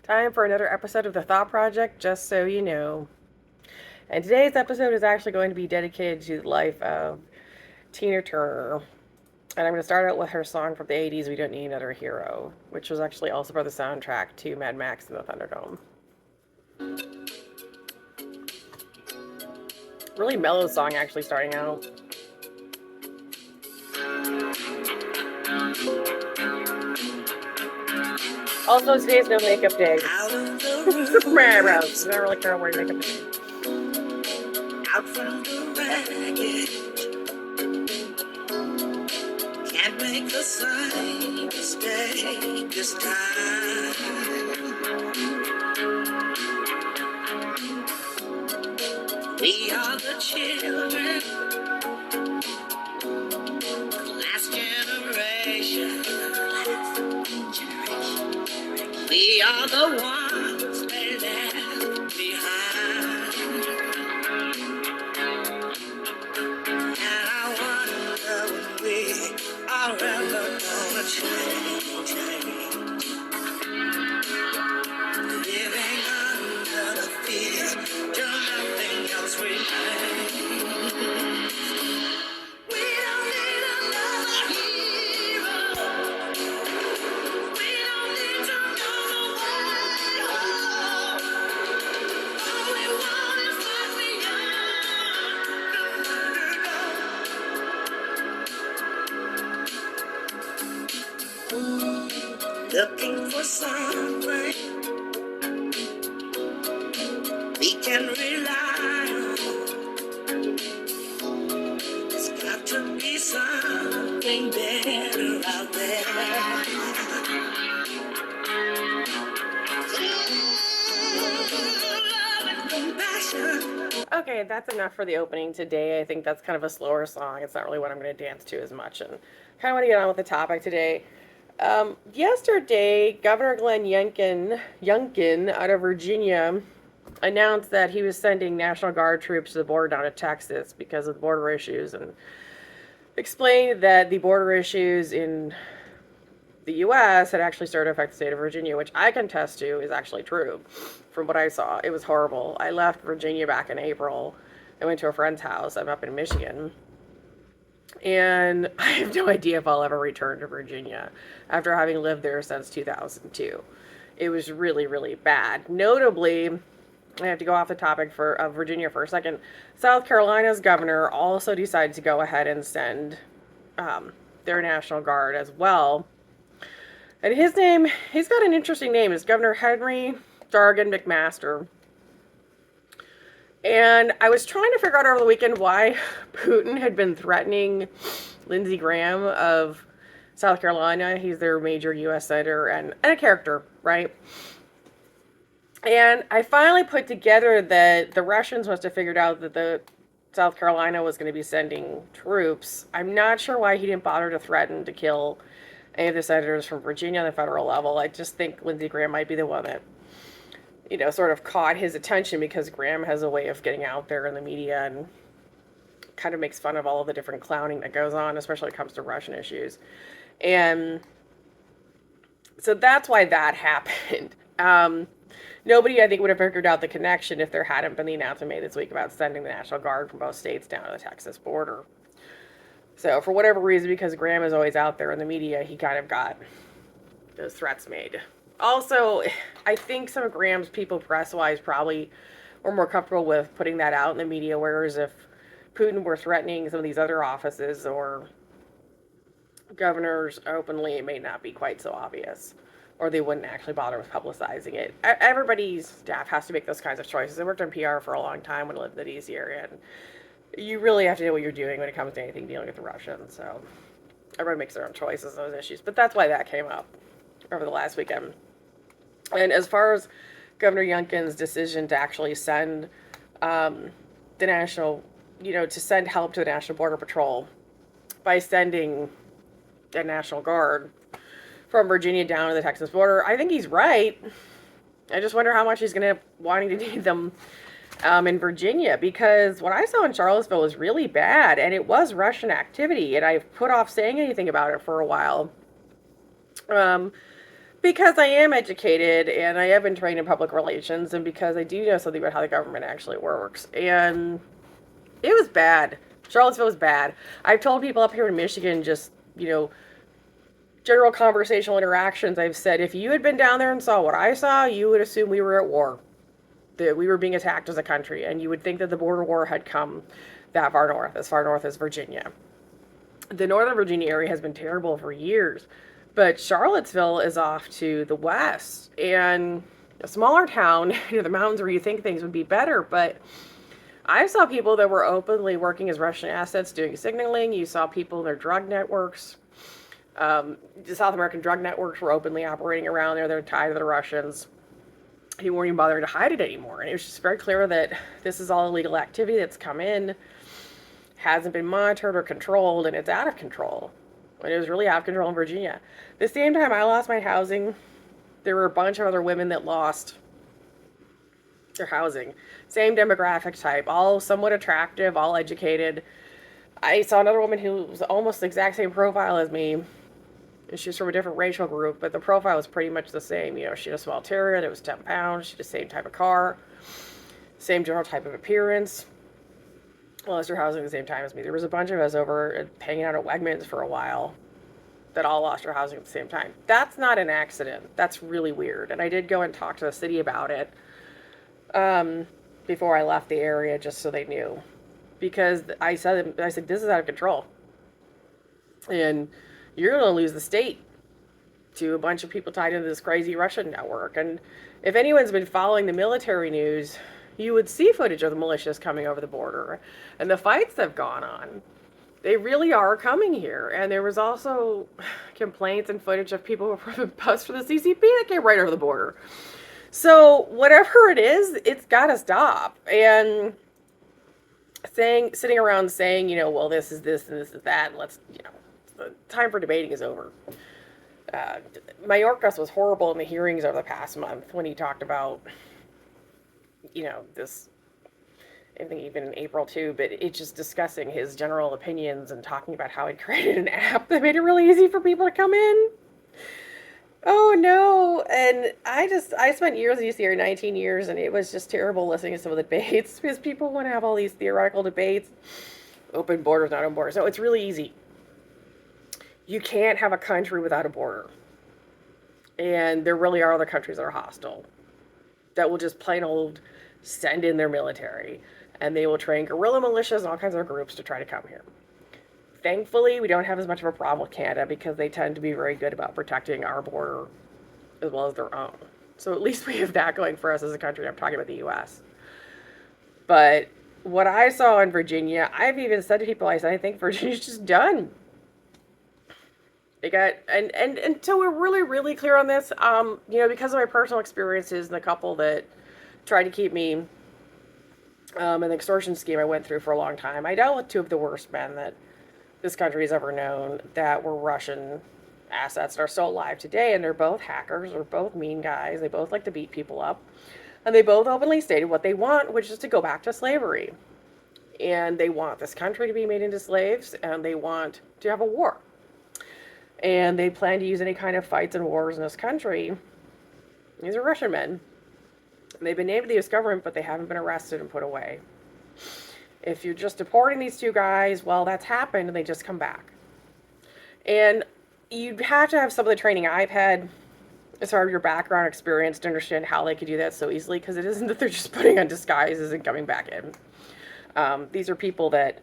Time for another episode of The Thought Project, just so you know. And today's episode is actually going to be dedicated to the life of Tina Turner. And I'm going to start out with her song from the 80s, We Don't Need Another Hero, which was actually also part of the soundtrack to Mad Max and the Thunderdome. Really mellow song, actually, starting out. Also, today's no makeup day. Man, I don't really care what makeup day. Out from the wreckage, can't make the same mistake this time. We are the children, last generation. We are the ones they left behind. And I wonder when we are ever gonna change. Living under the fear till nothing else remains. We don't need another hero. We don't need to know the way home. All we want is what we are. Looking for something we can rely on. There's got to be something better out there. Love and compassion. Okay, that's enough for the opening today. I think that's kind of a slower song. It's not really what I'm going to dance to as much. And kind of want to get on with the topic today. Yesterday, Governor Glenn Youngkin out of Virginia announced that he was sending National Guard troops to the border down to Texas because of the border issues, and explained that the border issues in the U.S. had actually started to affect the state of Virginia, which I can attest to is actually true. From what I saw, it was horrible. I left Virginia back in April. I went to a friend's house. I'm up in Michigan. And I have no idea if I'll ever return to Virginia after having lived there since 2002. It was really, really bad. Notably, I have to go off the topic of Virginia for a second. South Carolina's governor also decided to go ahead and send their National Guard as well. And his name, he's got an interesting name. It's Governor Henry Dargan McMaster. And I was trying to figure out over the weekend why Putin had been threatening Lindsey Graham of South Carolina. He's their major U.S. senator and a character, right? And I finally put together that the Russians must have figured out that the South Carolina was going to be sending troops. I'm not sure why he didn't bother to threaten to kill any of the senators from Virginia on the federal level. I just think Lindsey Graham might be the one that, sort of caught his attention because Graham has a way of getting out there in the media and kind of makes fun of all of the different clowning that goes on, especially when it comes to Russian issues. And so that's why that happened. Nobody, I think, would have figured out the connection if there hadn't been the announcement made this week about sending the National Guard from both states down to the Texas border. So for whatever reason, because Graham is always out there in the media, he kind of got those threats made. Also, I think some of Graham's people, press-wise, probably were more comfortable with putting that out in the media, whereas if Putin were threatening some of these other offices or governors openly, it may not be quite so obvious, or they wouldn't actually bother with publicizing it. Everybody's staff has to make those kinds of choices. I worked in PR for a long time when I lived in the D.C. area, and you really have to know what you're doing when it comes to anything dealing with the Russians, so everyone makes their own choices on those issues. But that's why that came up over the last weekend. And as far as Governor Youngkin's decision to actually send the national, to send help to the National Border Patrol by sending the National Guard from Virginia down to the Texas border, I think he's right. I just wonder how much he's going to wanting to need them in Virginia, because what I saw in Charlottesville was really bad, and it was Russian activity, and I've put off saying anything about it for a while. Because I am educated and I have been trained in public relations, and because I do know something about how the government actually works. And it was bad. Charlottesville was bad. I've told people up here in Michigan, just, general conversational interactions, I've said, if you had been down there and saw what I saw, you would assume we were at war, that we were being attacked as a country, and you would think that the border war had come that far north as Virginia. The Northern Virginia area has been terrible for years, but Charlottesville is off to the west, and a smaller town, the mountains where you think things would be better, but I saw people that were openly working as Russian assets doing signaling. You saw people in their drug networks. The South American drug networks were openly operating around there. They're tied to the Russians. He weren't even bothering to hide it anymore. And it was just very clear that this is all illegal activity that's come in, hasn't been monitored or controlled, and it's out of control. And it was really out of control in Virginia. The same time I lost my housing, there were a bunch of other women that lost their housing. Same demographic type, all somewhat attractive, all educated. I saw another woman who was almost the exact same profile as me. She's from a different racial group, but the profile was pretty much the same. She had a small terrier that was 10 pounds. She had the same type of car, same general type of appearance. Lost her housing at the same time as me. There was a bunch of us over hanging out at Wegmans for a while that all lost our housing at the same time. That's not an accident. That's really weird. And I did go and talk to the city about it before I left the area, just so they knew. Because I said, this is out of control. And you're going to lose the state to a bunch of people tied into this crazy Russian network. And if anyone's been following the military news, you would see footage of the militias coming over the border and the fights that have gone on. They really are coming here. And there was also complaints and footage of people from the bus for the CCP that came right over the border. So whatever it is, it's got to stop. And sitting around saying, well, this is this and this is that, and let's, the time for debating is over. Mayorkas was horrible in the hearings over the past month when he talked about, this, I think even in April too, but it's just discussing his general opinions and talking about how he created an app that made it really easy for people to come in. Oh no. And I spent years in UC, 19 years, and it was just terrible listening to some of the debates because people want to have all these theoretical debates. Open borders, not open borders. No, it's really easy. You can't have a country without a border. And there really are other countries that are hostile that will just plain old send in their military, and they will train guerrilla militias and all kinds of groups to try to come here. Thankfully, we don't have as much of a problem with Canada because they tend to be very good about protecting our border as well as their own. So at least we have that going for us as a country. I'm talking about the U.S. But what I saw in Virginia, I've even said to people, I think Virginia's just done. They got, and so we're really, really clear on this, because of my personal experiences and the couple that tried to keep me, an extortion scheme I went through for a long time. I dealt with two of the worst men that this country has ever known that were Russian assets that are still alive today, and they're both hackers, they're both mean guys, they both like to beat people up, and they both openly stated what they want, which is to go back to slavery. And they want this country to be made into slaves, and they want to have a war. And they plan to use any kind of fights and wars in this country. These are Russian men. They've been named to the U.S. government, but they haven't been arrested and put away. If you're just deporting these two guys, well, that's happened, and they just come back. And you'd have to have some of the training I've had as far as your background experience to understand how they could do that so easily, because it isn't that they're just putting on disguises and coming back in. These are people that,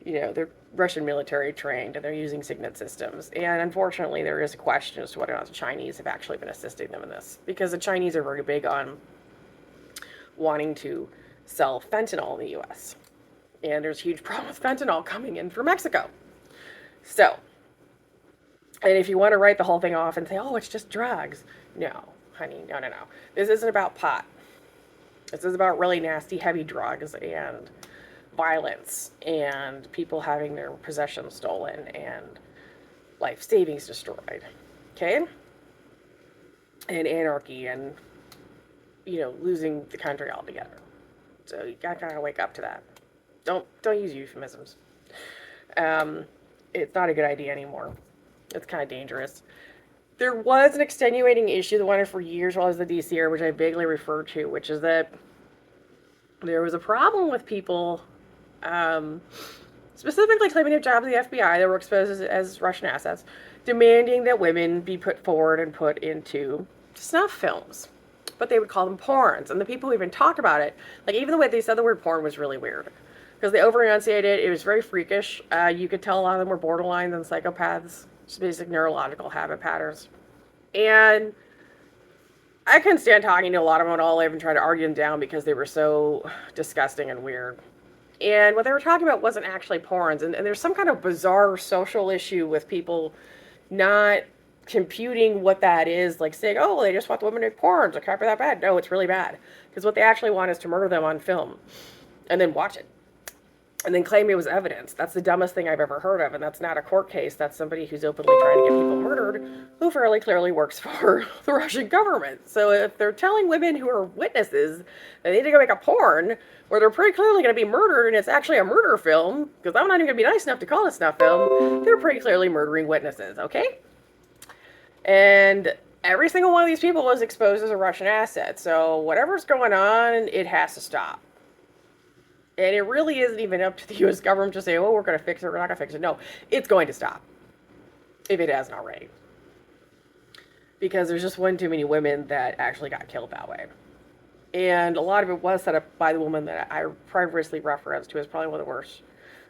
they're Russian military trained, and they're using signet systems. And unfortunately, there is a question as to whether or not the Chinese have actually been assisting them in this, because the Chinese are very big on wanting to sell fentanyl in the U.S. And there's a huge problem with fentanyl coming in from Mexico. So, and if you want to write the whole thing off and say, oh, it's just drugs. No, honey, no. This isn't about pot. This is about really nasty, heavy drugs and violence and people having their possessions stolen and life savings destroyed. Okay? And anarchy and, losing the country altogether. So you gotta kind of wake up to that. Don't use euphemisms. It's not a good idea anymore. It's kind of dangerous. There was an extenuating issue that went on for years while I was the DCer, which I vaguely referred to, which is that there was a problem with people um, specifically claiming to have jobs at the FBI that were exposed as Russian assets, demanding that women be put forward and put into snuff films. But they would call them porns. And the people who even talked about it, like even the way they said the word porn was really weird. Because they over enunciated it. It was very freakish. You could tell a lot of them were borderline and psychopaths. Just basic neurological habit patterns. And I couldn't stand talking to a lot of them at all. I even tried to argue them down because they were so disgusting and weird. And what they were talking about wasn't actually porns. And there's some kind of bizarre social issue with people not computing what that is. Like saying, oh, they just want the women to make porns. It can't be that bad. No, it's really bad. Because what they actually want is to murder them on film. And then watch it. And then claim it was evidence. That's the dumbest thing I've ever heard of. And that's not a court case. That's somebody who's openly trying to get people murdered who fairly clearly works for the Russian government. So if they're telling women who are witnesses they need to go make a porn where they're pretty clearly going to be murdered and it's actually a murder film, because I'm not even going to be nice enough to call it a snuff film, they're pretty clearly murdering witnesses, okay? And every single one of these people was exposed as a Russian asset. So whatever's going on, it has to stop. And it really isn't even up to the U.S. government to say, oh, we're going to fix it, we're not going to fix it. No, it's going to stop. If it hasn't already. Because there's just one too many women that actually got killed that way. And a lot of it was set up by the woman that I previously referenced, who is probably one of the worst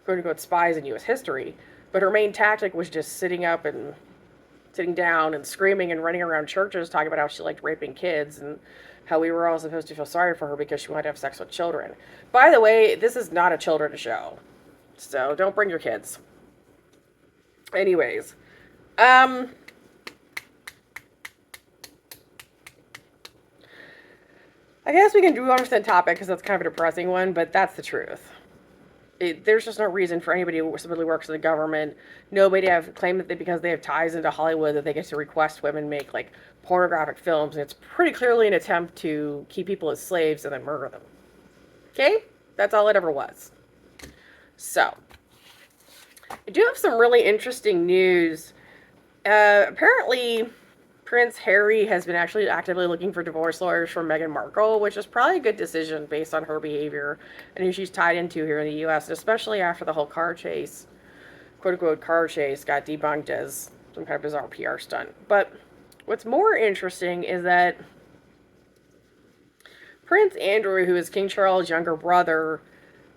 quote-unquote spies in U.S. history. But her main tactic was just sitting up and sitting down and screaming and running around churches talking about how she liked raping kids and how we were all supposed to feel sorry for her because she wanted to have sex with children. By the way, this is not a children's show. So don't bring your kids. Anyways. I guess we can do on to the topic because that's kind of a depressing one, but that's the truth. There's just no reason for anybody who simply works in the government, nobody to have claimed that because they have ties into Hollywood that they get to request women make like pornographic films. And it's pretty clearly an attempt to keep people as slaves and then murder them. Okay? That's all it ever was. So, I do have some really interesting news. Apparently, Prince Harry has been actually actively looking for divorce lawyers for Meghan Markle, which is probably a good decision based on her behavior and who she's tied into here in the U.S., and especially after the whole car chase, quote-unquote car chase, got debunked as some kind of bizarre PR stunt. But what's more interesting is that Prince Andrew, who is King Charles' younger brother,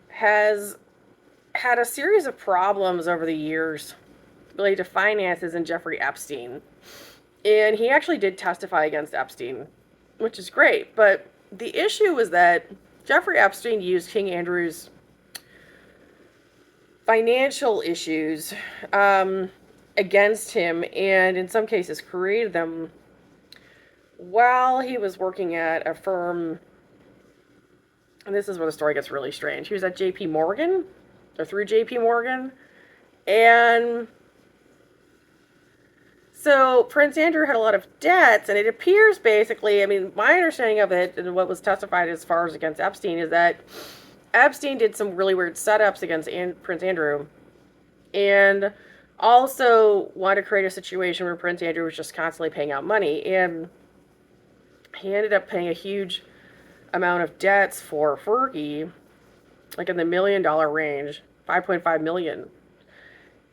has had a series of problems over the years related to finances and Jeffrey Epstein. And he actually did testify against Epstein, which is great. But the issue was that Jeffrey Epstein used King Andrew's financial issues against him, and in some cases created them while he was working at a firm. And this is where the story gets really strange. He was at JP Morgan, or through JP Morgan, and so Prince Andrew had a lot of debts, and it appears basically, I mean, my understanding of it and what was testified as far as against Epstein is that Epstein did some really weird setups against Prince Andrew, and also wanted to create a situation where Prince Andrew was just constantly paying out money, and he ended up paying a huge amount of debts for Fergie, like in the $1 million range, 5.5 million.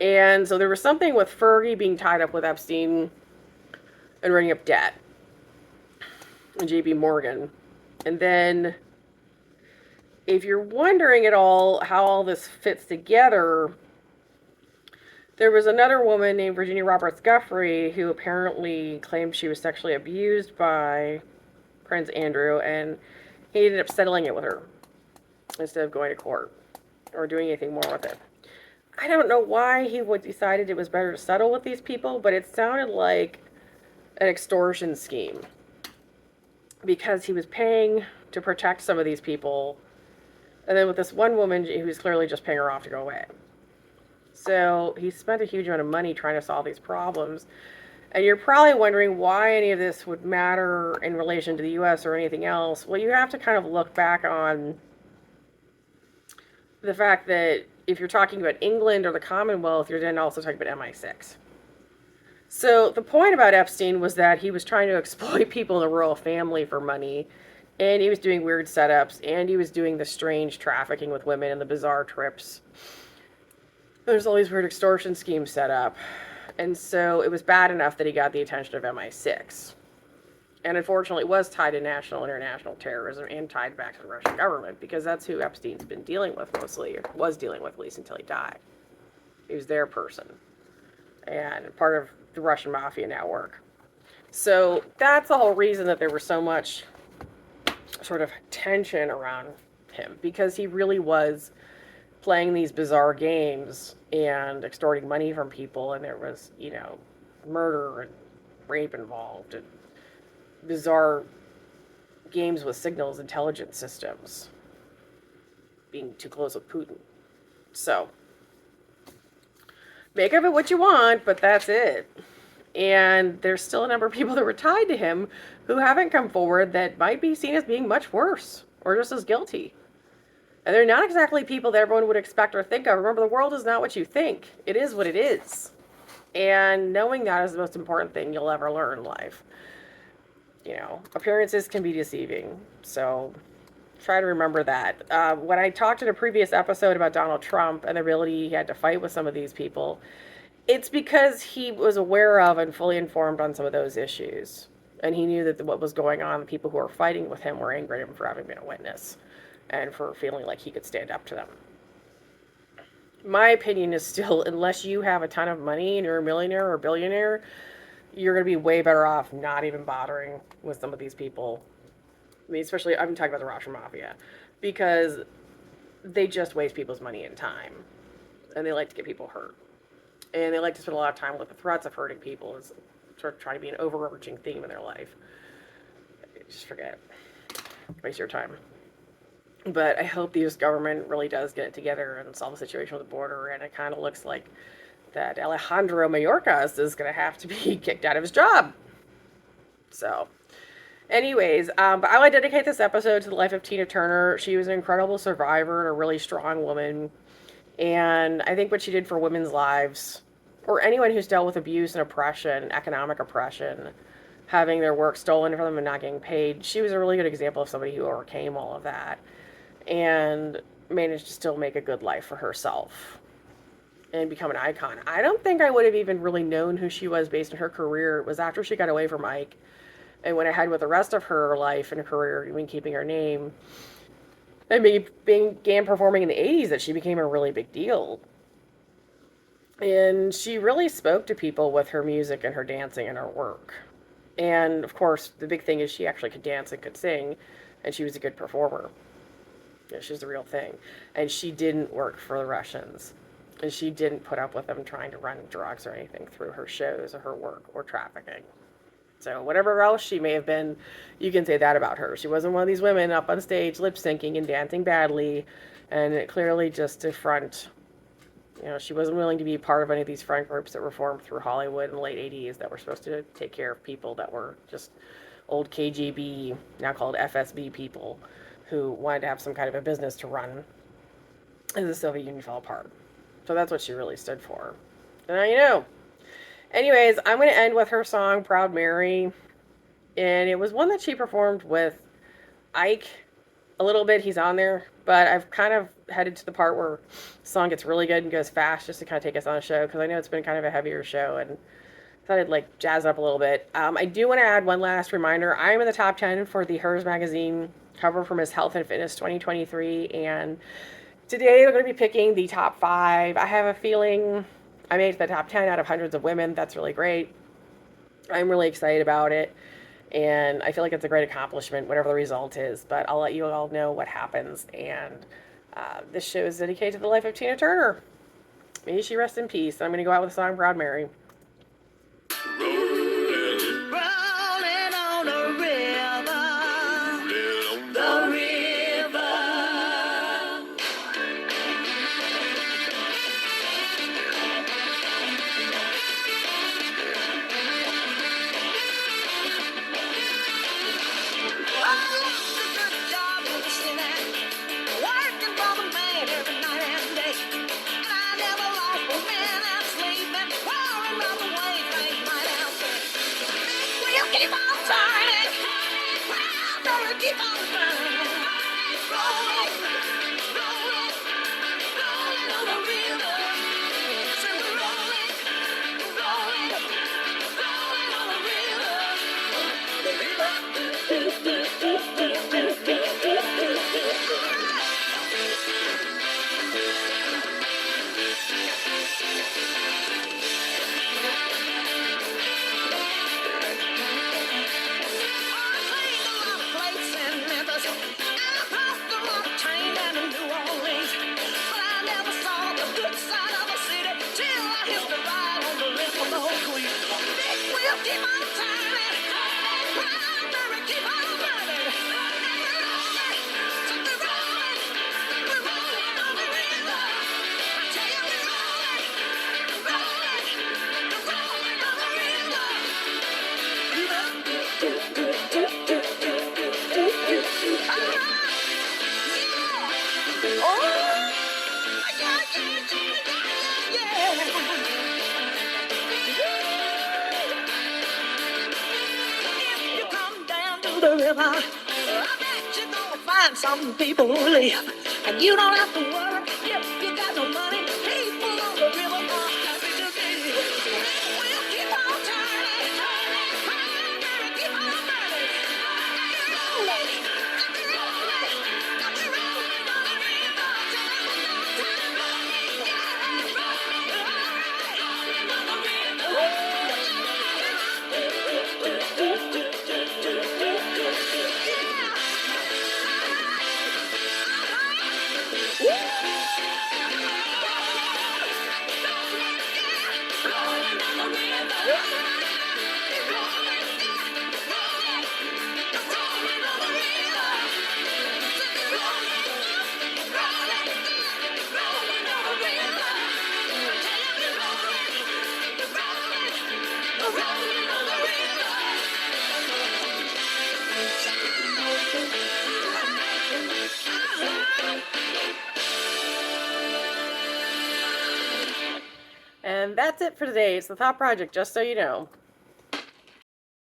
And so there was something with Fergie being tied up with Epstein and running up debt and JP Morgan. And then, if you're wondering at all how all this fits together, there was another woman named Virginia Roberts Guthrie who apparently claimed she was sexually abused by Prince Andrew, and he ended up settling it with her instead of going to court or doing anything more with it. I don't know why he would decided it was better to settle with these people, but it sounded like an extortion scheme because he was paying to protect some of these people, and then with this one woman, he was clearly just paying her off to go away. So he spent a huge amount of money trying to solve these problems. And you're probably wondering why any of this would matter in relation to the U.S. or anything else. Well, you have to kind of look back on the fact that if you're talking about England or the Commonwealth, you're then also talking about MI6. So the point about Epstein was that he was trying to exploit people in the royal family for money, and he was doing weird setups, and he was doing the strange trafficking with women and the bizarre trips. There's all these weird extortion schemes set up, and so it was bad enough that he got the attention of MI6. And unfortunately, it was tied to national and international terrorism and tied back to the Russian government, because that's who Epstein's been dealing with mostly, or was dealing with at least until he died. He was their person and part of the Russian mafia network. So that's the whole reason that there was so much sort of tension around him, because he really was playing these bizarre games and extorting money from people, and there was, murder and rape involved, and bizarre games with signals intelligence systems, being too close with Putin. So, make of it what you want, but that's it. And there's still a number of people that were tied to him who haven't come forward that might be seen as being much worse or just as guilty. And they're not exactly people that everyone would expect or think of. Remember, the world is not what you think. It is what it is. And knowing that is the most important thing you'll ever learn in life. Appearances can be deceiving. So try to remember that. When I talked in a previous episode about Donald Trump and the ability he had to fight with some of these people, it's because he was aware of and fully informed on some of those issues. And he knew that what was going on, the people who were fighting with him were angry at him for having been a witness and for feeling like he could stand up to them. My opinion is still, unless you have a ton of money and you're a millionaire or a billionaire, you're going to be way better off not even bothering with some of these people. I mean, especially, I'm talking about the Russian mafia, because they just waste people's money and time. And they like to get people hurt. And they like to spend a lot of time with the threats of hurting people as sort of trying to be an overarching theme in their life. Just forget it. Waste your time. But I hope the U.S. government really does get it together and solve the situation with the border. And it kind of looks like that Alejandro Mayorkas is going to have to be kicked out of his job. So, anyways, but I would dedicate this episode to the life of Tina Turner. She was an incredible survivor and a really strong woman. And I think what she did for women's lives, or anyone who's dealt with abuse and oppression, economic oppression, having their work stolen from them and not getting paid, she was a really good example of somebody who overcame all of that and managed to still make a good life for herself and become an icon. I don't think I would have even really known who she was based on her career. It was after she got away from Ike and went ahead with the rest of her life and her career, even keeping her name, and began performing in the 80s, that she became a really big deal. And she really spoke to people with her music and her dancing and her work. And, of course, the big thing is she actually could dance and could sing, and she was a good performer. She's the real thing. And she didn't work for the Russians. And she didn't put up with them trying to run drugs or anything through her shows or her work or trafficking. So whatever else she may have been, you can say that about her. She wasn't one of these women up on stage lip-syncing and dancing badly, and it clearly just to front. She wasn't willing to be part of any of these front groups that were formed through Hollywood in the late 80s that were supposed to take care of people that were just old KGB, now called FSB people, who wanted to have some kind of a business to run as the Soviet Union fell apart. So that's what she really stood for. And now you know. Anyways, I'm going to end with her song, Proud Mary. And it was one that she performed with Ike a little bit. He's on there. But I've kind of headed to the part where the song gets really good and goes fast just to kind of take us on a show. Because I know it's been kind of a heavier show. And I thought I'd jazz it up a little bit. I do want to add one last reminder. I am in the top 10 for the Hers magazine cover for Miss Health and Fitness 2023. And today we're going to be picking the top 5. I have a feeling I made the top 10 out of hundreds of women. That's really great. I'm really excited about it. And I feel like it's a great accomplishment, whatever the result is. But I'll let you all know what happens. And this show is dedicated to the life of Tina Turner. May she rest in peace. I'm going to go out with the song Proud Mary. Rolling on the river, the river. Oh, it's a good job listening, working for the man every night and day. And I never lost a minute sleeping, pouring keep on burning. Rolling, rolling, rolling on the river. Say we're rolling, rolling, rolling on the river. The river. The river, I bet you're gonna find some people who live, and you don't have to worry if you got no money. People on the river are happy to be. We'll keep on turning, turning, turning, keep on burning. Rolling, rolling, rolling on the river. Rolling, yeah, rolling on the river. And that's it for today. It's the Thought Project, just so you know.